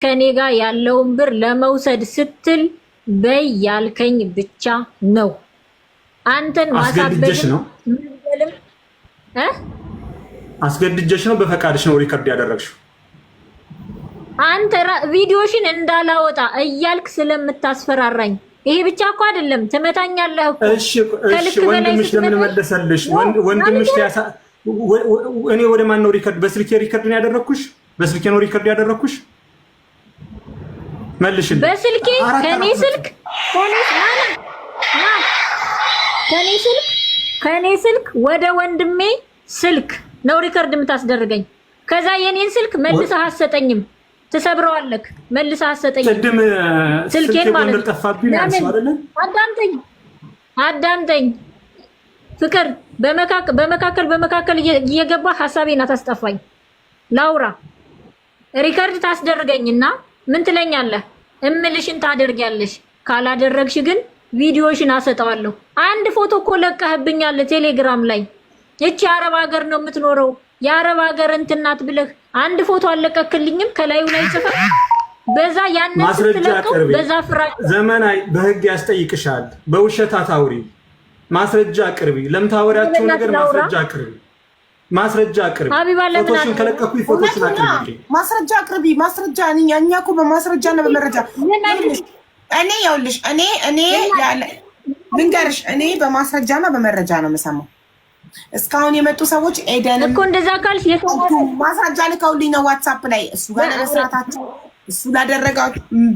ከኔ ጋር ያለውን ብር ለመውሰድ ስትል በይ ያልከኝ ብቻ ነው። አንተን ማሳበድሽ ነው አስገድጀሽ ነው በፈቃድሽ ነው ሪከርድ ያደረግሽው? አንተ ቪዲዮሽን እንዳላወጣ እያልክ ስለምታስፈራራኝ ይሄ ብቻ እኮ አይደለም፣ ትመታኛለህ እኮ። እሺ ወንድምሽ ለምን መለሰልሽ? ወንድምሽ እኔ ወደ ማን ነው ሪከርድ? በስልኬ ሪከርድ ነው ያደረኩሽ? በስልኬ ነው ሪከርድ ያደረኩሽ? መልሽልኝ። በስልኬ ከኔ ስልክ ወደ ወንድሜ ስልክ ነው ሪከርድ የምታስደርገኝ። ከዛ የኔን ስልክ መልሰህ አሰጠኝም፣ ትሰብረዋለህ። መልሰህ አሰጠኝም ስልኬን ማለት ነው። አዳምጠኝ ፍቅር፣ በመካከል እየገባ ሐሳቤን አታስጠፋኝ። ላውራ ሪከርድ ታስደርገኝና ምን ትለኛለህ? እምልሽን ታደርጊያለሽ። ካላደረግሽ ግን ቪዲዮሽን አሰጠዋለሁ። አንድ ፎቶ እኮ ለቀህብኛል ቴሌግራም ላይ። እቺ አረብ ሀገር ነው የምትኖረው፣ የአረብ ሀገር እንትናት ብለህ አንድ ፎቶ አለቀክልኝም ከላዩ ላይ ጽፈህ በዛ ያንን ስትለቀው በዛ ፍራጭ ዘመናዊ በህግ ያስጠይቅሻል። በውሸት አታውሪ። ማስረጃ አቅርቢ። ለምታወሪያቸው ነገር ማስረጃ አቅርቢ። ማስረጃ አቅርቢ። ፎቶሽን ከለቀኩኝ ፎቶሽን አቅርቢ። ማስረጃ አቅርቢ። ማስረጃ እኛ እኮ በማስረጃ ነው በመረጃ እኔ ያውልሽ እኔ ያለ ልንገርሽ፣ እኔ በማስረጃና በመረጃ ነው የምሰማው። እስካሁን የመጡ ሰዎች ኤደን እኮ እንደዛ ካልሽ ማስረጃ ልከውልኝ ነው ዋትስአፕ ላይ እሱ ጋር ለመስራታቸው እሱ ላደረጋው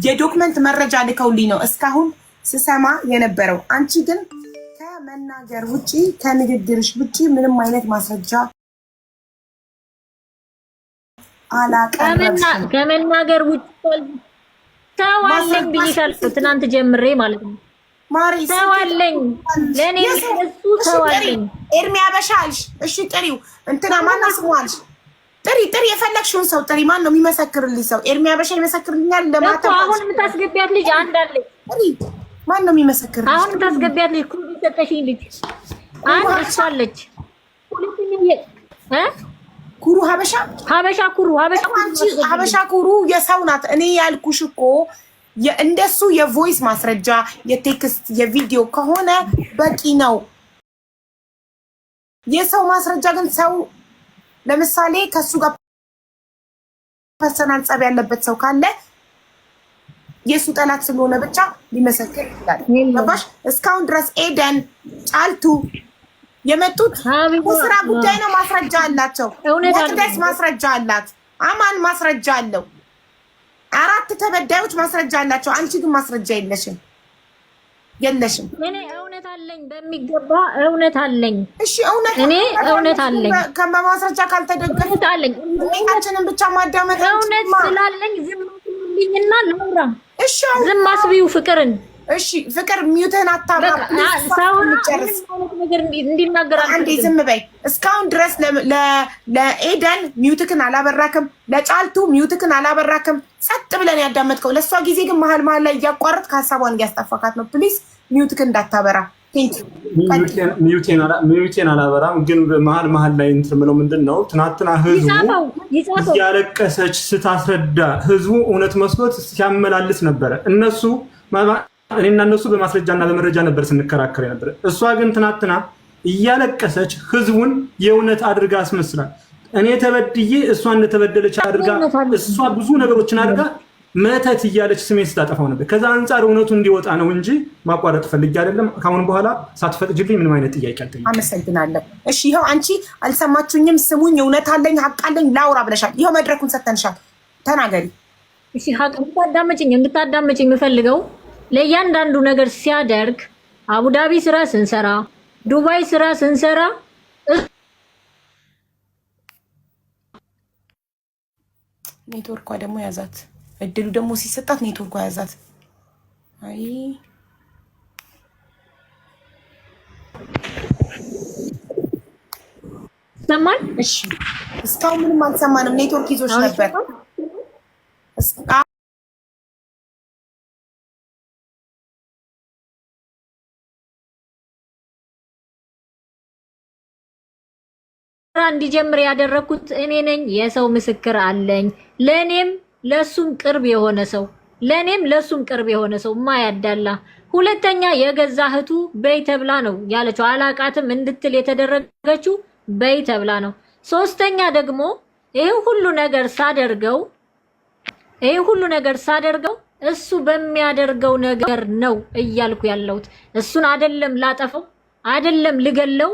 የዶክመንት መረጃ ልከውልኝ ነው እስካሁን ስሰማ የነበረው። አንቺ ግን ከመናገር ውጪ ከንግግርሽ ውጪ ምንም አይነት ማስረጃ አላቀረብሽም። ከመናገር ውጪ ተዋለኝ ብዬሻል ትናንት ጀምሬ ማለት ነው። ማሪ ተዋለኝ ለኔ እሱ ተዋለኝ። ኤርሚ አበሻልሽ። እሺ ጥሪው እንትና ማን አስሟልሽ? ጥሪ የፈለግሽውን ሰው ጥሪ። ማን ነው የሚመሰክርልኝ ሰው? ኤርሚ አበሻ ይመሰክርልኛል። ለማታ አሁን የምታስገቢያት ልጅ አንድ አለች። ማን ነው የሚመሰክርልኝ? አሁን የምታስገቢያት ልጅ ኩሩ ሰጠሽኝ ልጅ አንድ እሷ አለች። ኩሩ ሀበሻ ኩሩ የሰው ናት። እኔ ያልኩሽ እኮ እንደሱ የቮይስ ማስረጃ የቴክስት የቪዲዮ ከሆነ በቂ ነው። የሰው ማስረጃ ግን ሰው ለምሳሌ ከሱ ጋር ፐርሰናል ጸብ ያለበት ሰው ካለ የሱ ጠላት ስለሆነ ብቻ ሊመሰክር ይችላል። ገባሽ? እስካሁን ድረስ ኤደን ጫልቱ የመጡት ስራ ጉዳይ ነው። ማስረጃ አላቸው። ወቅደስ ማስረጃ አላት። አማን ማስረጃ አለው። 4 ተበዳዮች ማስረጃ አላቸው። አንቺ ግን ማስረጃ የለሽም። እኔ እውነት አለኝ፣ በሚገባ እውነት አለኝ። እሺ እውነት አለኝ። ከማስረጃ ካልተደገፈ አለኝ። አንቺንም ብቻ ማዳመጥ እውነት ስላለኝ ዝም አትልኝና ልውራ። እሺ ዝም አስቢው ፍቅርን። እሺ ፍቅር ሚውተን አታብራ። ነገር እንዲናገር አንዴ ዝም በይ። እስካሁን ድረስ ለኤደን ሚውትክን አላበራክም፣ ለጫልቱ ሚውትክን አላበራክም። ጸጥ ብለን ያዳመጥከው። ለእሷ ጊዜ ግን መሀል ላይ እያቋረጥክ ሀሳቧን እያስጠፋካት ነው። ፕሊዝ ሚውትክን እንዳታበራ። ሚውቴን አላበራም፣ ግን መሀል ላይ እንትን የምለው ምንድን ነው? ትናንትና ህዝቡ እያለቀሰች ስታስረዳ ህዝቡ እውነት መስሎት ሲያመላልስ ነበረ። እኔና እነሱ በማስረጃና በመረጃ ነበር ስንከራከር ነበር። እሷ ግን ትናንትና እያለቀሰች ህዝቡን የእውነት አድርጋ አስመስላል። እኔ ተበድዬ እሷ እንደተበደለች አድርጋ እሷ ብዙ ነገሮችን አድርጋ መተት እያለች ስሜን ስታጠፋው ነበር። ከዛ አንጻር እውነቱ እንዲወጣ ነው እንጂ ማቋረጥ ፈልጌ አይደለም። ከአሁን በኋላ ሳትፈቅጂልኝ ምንም አይነት ጥያቄ አልጠይቅም። አመሰግናለሁ። እሺ ይኸው አንቺ አልሰማችሁኝም? ስሙኝ፣ እውነት አለኝ ሀቅ አለኝ ላውራ ብለሻል። ይኸው መድረኩን ሰተንሻል። ተናገሪ። እሺ ሀቅ እንድታዳምጪኝ የምፈልገው ለእያንዳንዱ ነገር ሲያደርግ አቡዳቢ ስራ ስንሰራ፣ ዱባይ ስራ ስንሰራ ኔትወርኳ ደግሞ ያዛት። እድሉ ደግሞ ሲሰጣት ኔትወርኳ ያዛት። አይ ሰማን። እሺ እስካሁን ምንም አልሰማንም። ኔትወርክ ይዞሽ ነበር። እንዲጀምር ያደረኩት እኔ ነኝ። የሰው ምስክር አለኝ። ለኔም ለሱም ቅርብ የሆነ ሰው ለኔም ለሱም ቅርብ የሆነ ሰው ማያዳላ። ሁለተኛ የገዛ እህቱ በይ ተብላ ነው ያለችው። አላቃትም እንድትል የተደረገችው በይ ተብላ ነው። ሶስተኛ ደግሞ ይሄ ሁሉ ነገር ሳደርገው እሱ በሚያደርገው ነገር ነው እያልኩ ያለሁት። እሱን አይደለም ላጠፈው አይደለም ልገለው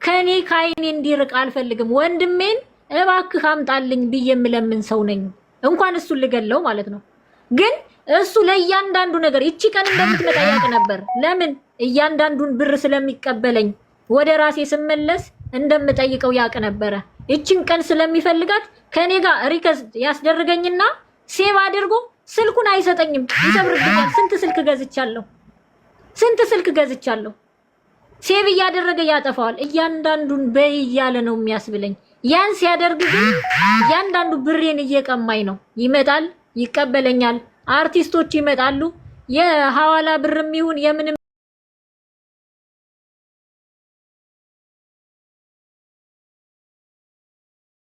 ከኔ ካይኔ እንዲርቅ አልፈልግም። ወንድሜን እባክህ አምጣልኝ ብዬ የምለምን ሰው ነኝ። እንኳን እሱን ልገለው ማለት ነው። ግን እሱ ለእያንዳንዱ ነገር እቺ ቀን እንደምትመጣ ያውቅ ነበር። ለምን እያንዳንዱን ብር ስለሚቀበለኝ ወደ ራሴ ስመለስ እንደምጠይቀው ያውቅ ነበረ። እቺን ቀን ስለሚፈልጋት ከኔ ጋር ሪከስት ያስደርገኝና ሴቭ አድርጎ ስልኩን አይሰጠኝም፣ ይሰብርብኛል። ስንት ስልክ ገዝቻለሁ። ሴቭ እያደረገ ያጠፋዋል። እያንዳንዱን በይ እያለ ነው የሚያስብለኝ። ያን ሲያደርግ ግን እያንዳንዱ ብሬን እየቀማኝ ነው። ይመጣል፣ ይቀበለኛል። አርቲስቶች ይመጣሉ። የሐዋላ ብርም ይሁን የምንም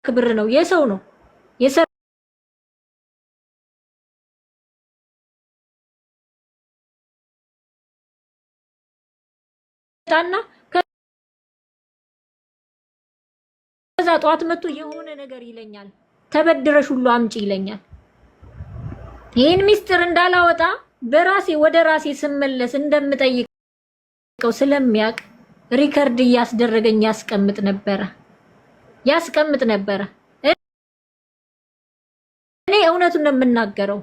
ብር ነው የሰው ነው የሰጣና ከዛ ጧት መጥቶ የሆነ ነገር ይለኛል። ተበድረሽ ሁሉ አምጪ ይለኛል። ይሄን ሚስጥር እንዳላወጣ በራሴ ወደ ራሴ ስመለስ እንደምጠይቀው ስለሚያውቅ ሪከርድ እያስደረገኝ ያስቀምጥ ነበረ። እኔ እውነቱን ነው የምናገረው።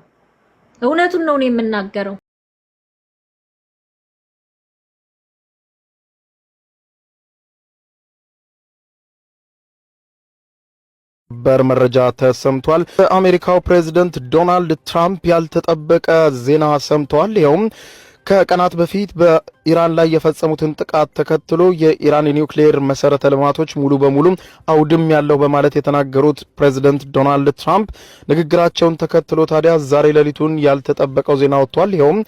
መረጃ ተሰምቷል። የአሜሪካው ፕሬዝዳንት ዶናልድ ትራምፕ ያልተጠበቀ ዜና ሰምተዋል። ይኸውም ከቀናት በፊት በኢራን ላይ የፈጸሙትን ጥቃት ተከትሎ የኢራን የኒውክሌር መሰረተ ልማቶች ሙሉ በሙሉ አውድም ያለው በማለት የተናገሩት ፕሬዝዳንት ዶናልድ ትራምፕ ንግግራቸውን ተከትሎ ታዲያ ዛሬ ሌሊቱን ያልተጠበቀው ዜና ወጥቷል። ይኸውም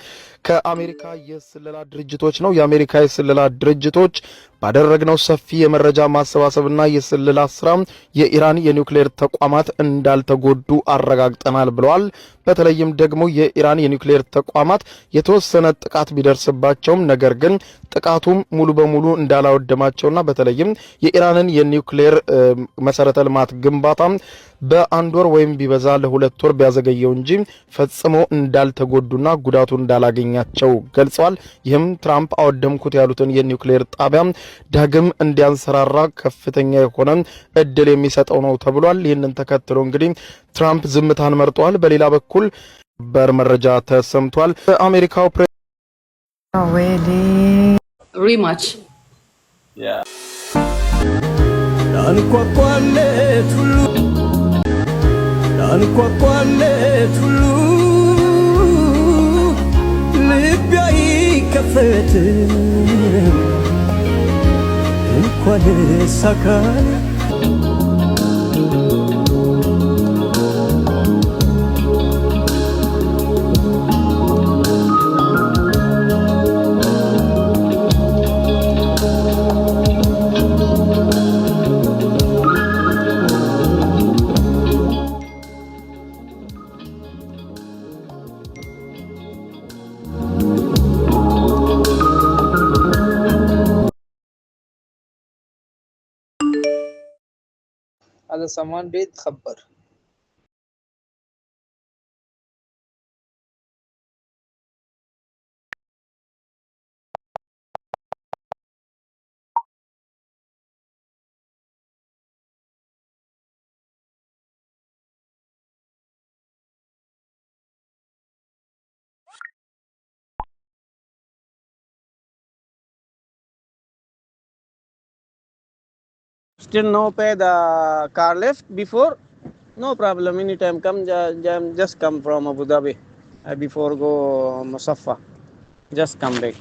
ከአሜሪካ የስለላ ድርጅቶች ነው። የአሜሪካ የስለላ ድርጅቶች ባደረግነው ሰፊ የመረጃ ማሰባሰብና የስለላ ስራ የኢራን የኒውክሌር ተቋማት እንዳልተጎዱ አረጋግጠናል ብለዋል። በተለይም ደግሞ የኢራን የኒውክሌር ተቋማት የተወሰነ ጥቃት ቢደርስባቸውም ነገር ግን ጥቃቱም ሙሉ በሙሉ እንዳላወደማቸውና በተለይም የኢራንን የኒውክሌር መሰረተ ልማት ግንባታ በአንድ ወር ወይም ቢበዛ ለሁለት ወር ቢያዘገየው እንጂ ፈጽሞ እንዳልተጎዱና ጉዳቱ እንዳላገኛቸው ገልጸዋል። ይህም ትራምፕ አወደምኩት ያሉትን የኒውክሌር ጣቢያ ዳግም እንዲያንሰራራ ከፍተኛ የሆነ እድል የሚሰጠው ነው ተብሏል። ይህንን ተከትሎ እንግዲህ ትራምፕ ዝምታን መርጠዋል። በሌላ በኩል መረጃ ተሰምቷል። በአሜሪካው ሪማች ላንኳኳለት ሁሉ ልቤ አይከፈትም እንኳን ሳካል هذا سامان بيتخبر Still no pay the car left before? No problem. Anytime come, just come from Abu Dhabi before go Musaffa. Just come back.